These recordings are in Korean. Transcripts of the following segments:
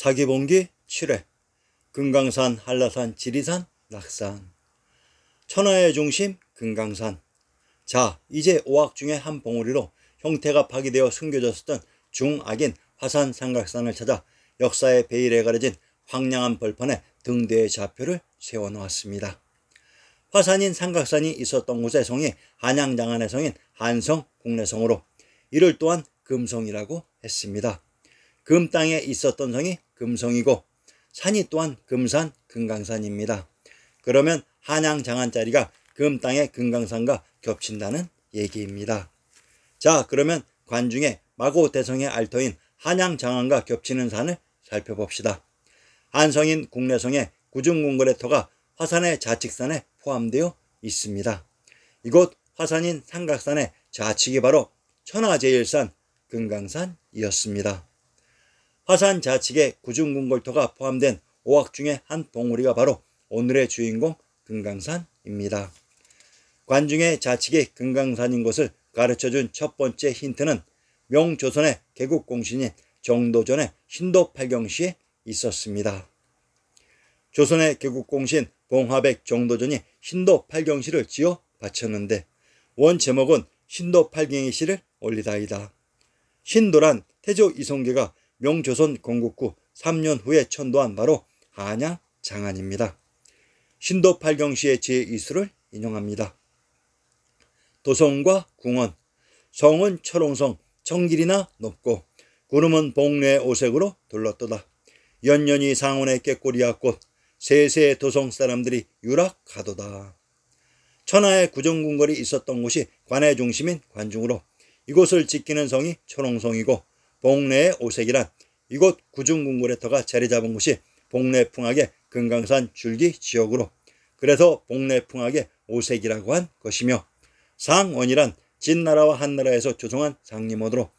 사기봉기 7회 금강산, 한라산, 지리산, 낙산. 천하의 중심 금강산. 자, 이제 오악 중에 한 봉우리로 형태가 파괴되어 숨겨졌었던 중악인 화산 삼각산을 찾아 역사의 베일에 가려진 황량한 벌판에 등대의 좌표를 세워놓았습니다. 화산인 삼각산이 있었던 곳의 성이 한양장안의 성인 한성, 국내성으로 이를 또한 금성이라고 했습니다. 금 땅에 있었던 성이 금성이고 산이 또한 금산, 금강산입니다. 그러면 한양장안자리가 금 땅의 금강산과 겹친다는 얘기입니다. 자, 그러면 관중의 마고대성의 알터인 한양장안과 겹치는 산을 살펴봅시다. 한성인 국내성의 구중궁궐의 터가 화산의 좌측산에 포함되어 있습니다. 이곳 화산인 삼각산의 좌측이 바로 천하제일산 금강산이었습니다. 화산 좌측에 구중궁궐터가 포함된 오악 중에 한 봉우리가 바로 오늘의 주인공 금강산입니다. 관중의 좌측이 금강산인 것을 가르쳐준 첫 번째 힌트는 명조선의 개국공신인 정도전의 신도팔경시에 있었습니다. 조선의 개국공신 봉화백 정도전이 신도팔경시를 지어 바쳤는데 원 제목은 신도팔경시를 올리다이다. 신도란 태조 이성계가 명조선 건국 후 3년 후에 천도한 바로 한양장안입니다. 신도팔경시의 제2수를 인용합니다. 도성과 궁원, 성은 철옹성, 청길이나 높고 구름은 복례의 오색으로 둘렀도다. 연년이 상원의 꾀꼬리야꽃, 세세 도성 사람들이 유락하도다. 천하의 구정궁궐이 있었던 곳이 관의 중심인 관중으로 이곳을 지키는 성이 철옹성이고 복례의 오색이란 이곳 구중궁궐의 터가 자리 잡은 곳이 복례풍악의 금강산 줄기 지역으로 그래서 복례풍악의 오색이라고 한 것이며 상원이란 진나라와 한나라에서 조성한 상림원으로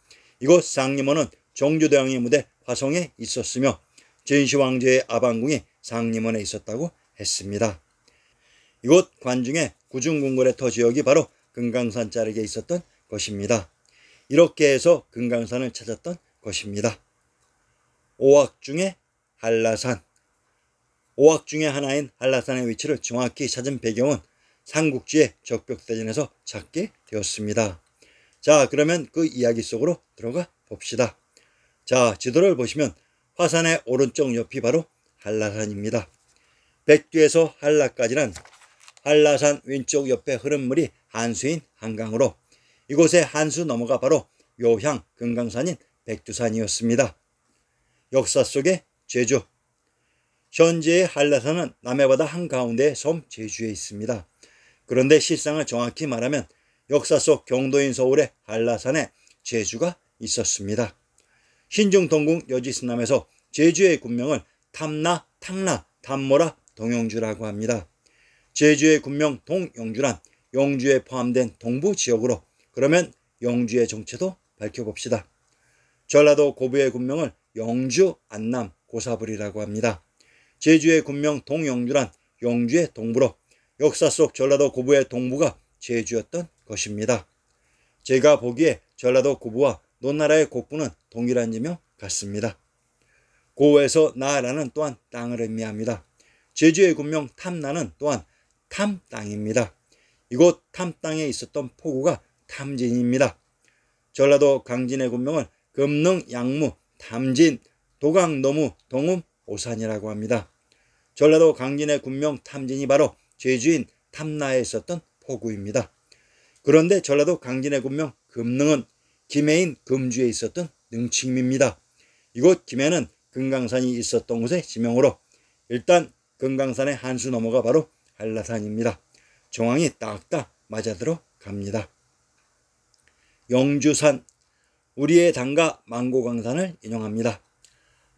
이곳 상림원은 정조대왕의 무대 화성에 있었으며 진시황제의 아방궁이 상림원에 있었다고 했습니다. 이곳 관중의 구중궁궐의 터 지역이 바로 금강산 자락에 있었던 것입니다. 이렇게 해서 금강산을 찾았던 것입니다. 오악 중에 한라산. 오악 중에 하나인 한라산의 위치를 정확히 찾은 배경은 삼국지의 적벽대전에서 찾게 되었습니다. 자, 그러면 그 이야기 속으로 들어가 봅시다. 자, 지도를 보시면 화산의 오른쪽 옆이 바로 한라산입니다. 백두에서 한라까지는 한라산 왼쪽 옆에 흐른 물이 한수인 한강으로 이곳에 한수 넘어가 바로 요향 금강산인 백두산이었습니다. 역사 속의 제주. 현재의 한라산은 남해바다 한가운데의 섬 제주에 있습니다. 그런데 실상을 정확히 말하면 역사 속 경도인 서울의 한라산에 제주가 있었습니다. 신중동궁 여지스남에서 제주의 군명을 탐나, 탕나, 담모라, 동영주라고 합니다. 제주의 군명 동영주란 영주에 포함된 동부 지역으로 그러면 영주의 정체도 밝혀봅시다. 전라도 고부의 군명을 영주, 안남, 고사불이라고 합니다. 제주의 군명 동영주란 영주의 동부로 역사 속 전라도 고부의 동부가 제주였던 것입니다. 제가 보기에 전라도 고부와 논나라의 곡부는 동일한 지명 같습니다. 고에서 나라는 또한 땅을 의미합니다. 제주의 군명 탐나는 또한 탐 땅입니다. 이곳 탐 땅에 있었던 포구가 탐진입니다. 전라도 강진의 군명을 금능, 양무, 탐진, 도강노무, 동음, 오산이라고 합니다. 전라도 강진의 군명 탐진이 바로 제주인 탐나에 있었던 포구입니다. 그런데 전라도 강진의 군명 금능은 김해인 금주에 있었던 능칭입니다. 이곳 김해는 금강산이 있었던 곳의 지명으로 일단 금강산의 한수 넘어가 바로 한라산입니다. 정황이 딱딱 맞아들어갑니다. 영주산. 우리의 당가 망고강산을 인용합니다.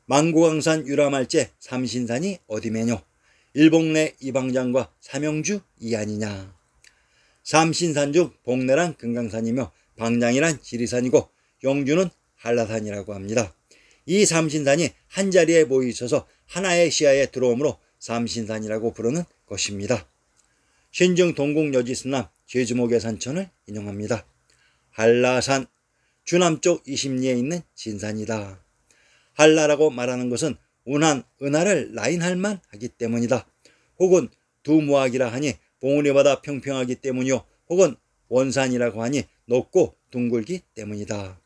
망고강산 유람할제 삼신산이 어디매뇨. 일복내 이방장과 삼영주 이안이냐. 삼신산 중 복내란 금강산이며 방장이란 지리산이고 영주는 한라산이라고 합니다. 이 삼신산이 한자리에 모여 있어서 하나의 시야에 들어오므로 삼신산이라고 부르는 것입니다. 신중동궁 여지스남 제주목의 산천을 인용합니다. 한라산. 주남쪽 20리에 있는 진산이다. 한라라고 말하는 것은 운한 은하를 라인할 만하기 때문이다. 혹은 두무학이라 하니 봉우리마다 평평하기 때문이요. 혹은 원산이라고 하니 높고 둥글기 때문이다.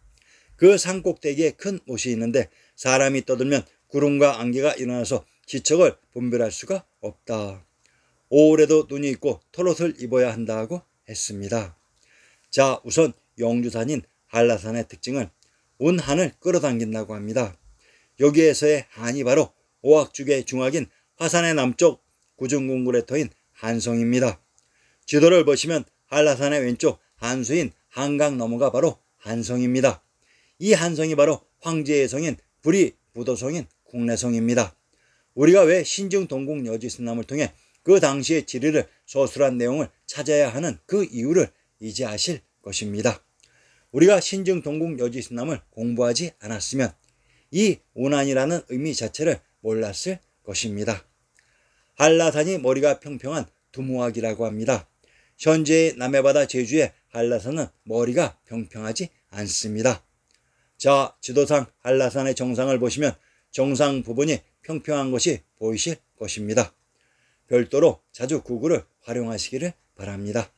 그 산꼭대기에 큰 못이 있는데 사람이 떠들면 구름과 안개가 일어나서 기척을 분별할 수가 없다. 5월에도 눈이 있고 털옷을 입어야 한다고 했습니다. 자, 우선 영주산인 한라산의 특징은 운한을 끌어당긴다고 합니다. 여기에서의 한이 바로 오악죽의 중학인 화산의 남쪽 구중궁굴에 터인 한성입니다. 지도를 보시면 한라산의 왼쪽 한수인 한강 너머가 바로 한성입니다. 이 한성이 바로 황제의 성인 불이 부도성인 국내성입니다. 우리가 왜 신증동국 여지스남을 통해 그 당시의 지리를 서술한 내용을 찾아야 하는 그 이유를 이제 아실 것입니다. 우리가 신증동국 여지스남을 공부하지 않았으면 이 운한이라는 의미 자체를 몰랐을 것입니다. 한라산이 머리가 평평한 두무학이라고 합니다. 현재의 남해바다 제주의 한라산은 머리가 평평하지 않습니다. 자, 지도상 한라산의 정상을 보시면 정상 부분이 평평한 것이 보이실 것입니다. 별도로 자주 구글을 활용하시기를 바랍니다.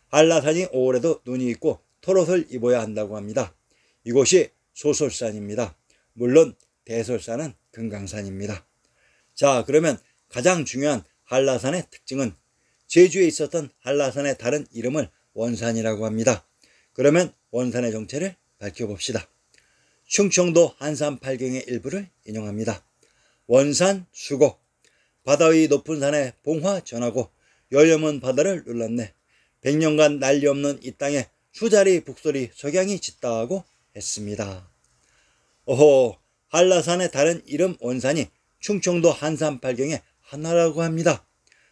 한라산이 5월에도 눈이 있고 털옷을 입어야 한다고 합니다. 이곳이 소설산입니다. 물론 대설산은 금강산입니다. 자, 그러면 가장 중요한 한라산의 특징은 제주에 있었던 한라산의 다른 이름을 원산이라고 합니다. 그러면 원산의 정체를 밝혀봅시다. 충청도 한산팔경의 일부를 인용합니다. 원산 수고, 바다 위 높은 산에 봉화 전하고 여염은 바다를 눌렀네. 100년간 난리 없는 이 땅에 수자리 북소리 석양이 짙다고 했습니다. 오호, 한라산의 다른 이름 원산이 충청도 한산팔경의 하나라고 합니다.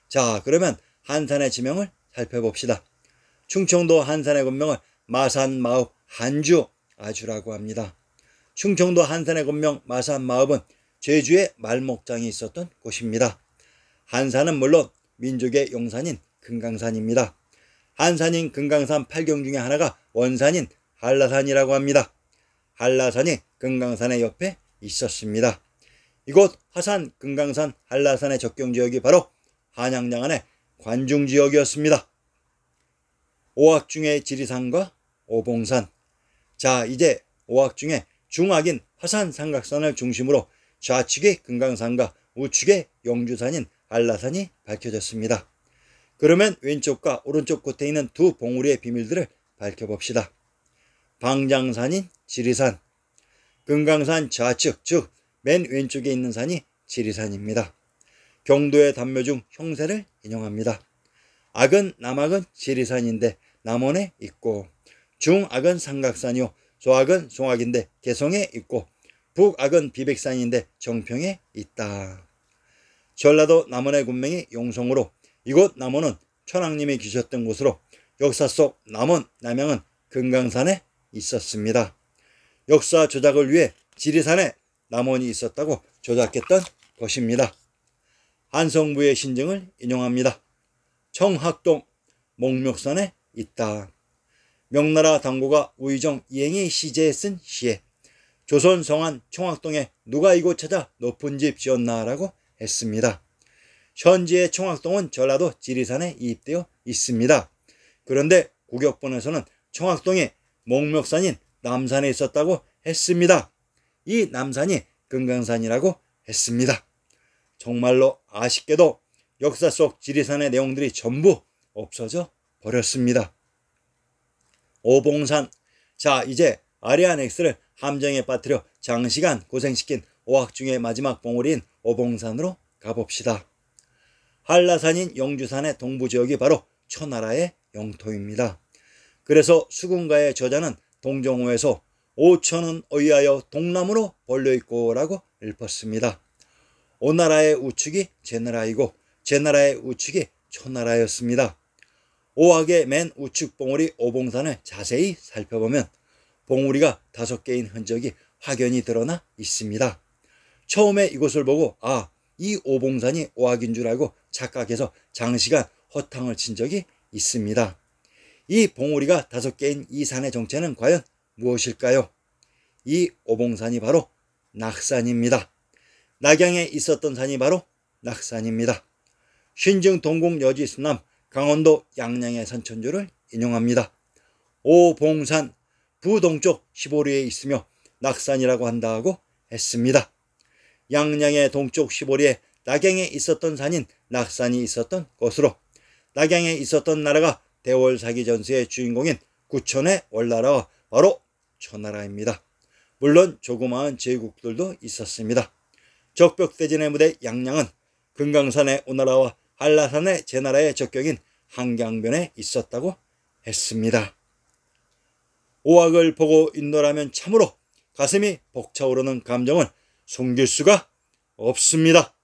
자, 그러면 한산의 지명을 살펴봅시다. 충청도 한산의 권명을 마산마읍 한주 아주라고 합니다. 충청도 한산의 권명 마산마읍은 제주에 말목장이 있었던 곳입니다. 한산은 물론 민족의 용산인 금강산입니다. 한산인 금강산 8경 중에 하나가 원산인 한라산이라고 합니다. 한라산이 금강산의 옆에 있었습니다. 이곳 화산, 금강산, 한라산의 접경지역이 바로 한양양안의 관중지역이었습니다. 오악 중의 지리산과 오봉산. 자, 이제 오악 중에 중악인 화산 삼각산을 중심으로 좌측의 금강산과 우측의 영주산인 한라산이 밝혀졌습니다. 그러면 왼쪽과 오른쪽 끝에 있는 두 봉우리의 비밀들을 밝혀봅시다. 방장산인 지리산, 금강산 좌측 즉 맨 왼쪽에 있는 산이 지리산입니다. 경도의 단묘 중 형세를 인용합니다. 악은 남악은 지리산인데 남원에 있고, 중악은 삼각산이요 소악은 송악인데 개성에 있고, 북악은 비백산인데 정평에 있다. 전라도 남원의 군명이 용성으로 이곳 남원은 천황님이 계셨던 곳으로 역사 속 남원, 남양은 금강산에 있었습니다. 역사 조작을 위해 지리산에 남원이 있었다고 조작했던 것입니다. 한성부의 신증을 인용합니다. 청학동 목멱산에 있다. 명나라 당고가 우의정 이행의 시제에 쓴 시에 조선 성안 청학동에 누가 이곳 찾아 높은 집 지었나 라고 했습니다. 현재의 청학동은 전라도 지리산에 이입되어 있습니다. 그런데 국역본에서는 청학동이 목멱산인 남산에 있었다고 했습니다. 이 남산이 금강산이라고 했습니다. 정말로 아쉽게도 역사 속 지리산의 내용들이 전부 없어져 버렸습니다. 오봉산. 자, 이제 아리안 X를 함정에 빠뜨려 장시간 고생시킨 오악 중의 마지막 봉우리인 오봉산으로 가봅시다. 한라산인 영주산의 동부지역이 바로 초나라의 영토입니다. 그래서 수군가의 저자는 동정호에서 오천은 어이하여 동남으로 벌려있고 라고 읊었습니다. 오나라의 우측이 제나라이고 제나라의 우측이 초나라였습니다. 오악의 맨 우측 봉우리 오봉산을 자세히 살펴보면 봉우리가 5개인 흔적이 확연히 드러나 있습니다. 처음에 이곳을 보고 이 오봉산이 오악인 줄 알고 착각해서 장시간 허탕을 친 적이 있습니다. 이 봉우리가 5개인 이 산의 정체는 과연 무엇일까요? 이 오봉산이 바로 낙산입니다. 낙양에 있었던 산이 바로 낙산입니다. 신증 동국 여지수남 강원도 양양의 산천주를 인용합니다. 오봉산 부동쪽 시보리에 있으며 낙산이라고 한다고 했습니다. 양양의 동쪽 시보리에 낙양에 있었던 산인 낙산이 있었던 곳으로 낙양에 있었던 나라가 대월사기 전투의 주인공인 구천의 월나라와 바로 초나라입니다. 물론 조그마한 제국들도 있었습니다. 적벽대진의 무대 양양은 금강산의 오나라와 한라산의 제나라의 적격인 한강변에 있었다고 했습니다. 오악을 보고 있노라면 참으로 가슴이 벅차오르는 감정을 숨길 수가 없습니다.